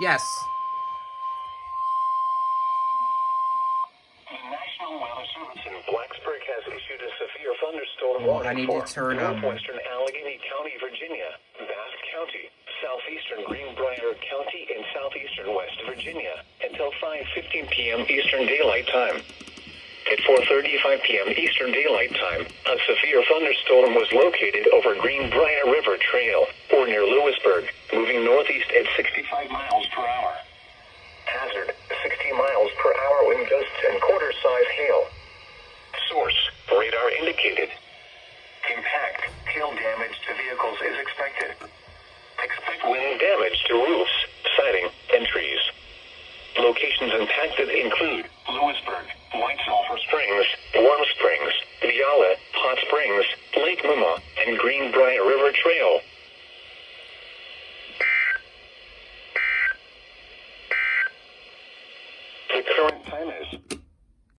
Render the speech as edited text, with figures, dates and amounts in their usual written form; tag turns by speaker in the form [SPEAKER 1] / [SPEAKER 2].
[SPEAKER 1] Yes.
[SPEAKER 2] The National Weather Service in Blacksburg has issued a severe thunderstorm
[SPEAKER 1] Oh,
[SPEAKER 2] warning
[SPEAKER 1] I need to
[SPEAKER 2] for
[SPEAKER 1] turn
[SPEAKER 2] northwestern Allegheny County, Virginia, Bath County, southeastern Greenbrier County, and southeastern West Virginia until 5:15 p.m. Eastern Daylight Time. At 4:35 p.m. Eastern Daylight Time, a severe thunderstorm was located over Greenbrier River Trail, or near Lewisburg, moving northeast at 65 miles per hour. Hazard, 60 miles per hour wind gusts and quarter-size hail. Source, radar indicated. Impact, hail damage to vehicles is expected. Expect wind damage to roofs, siding, and trees. Locations impacted include Lewisburg, White Sulphur Springs, Warm Springs, Viala, Hot Springs, Lake Mama, and Greenbrier River Trail. The current time is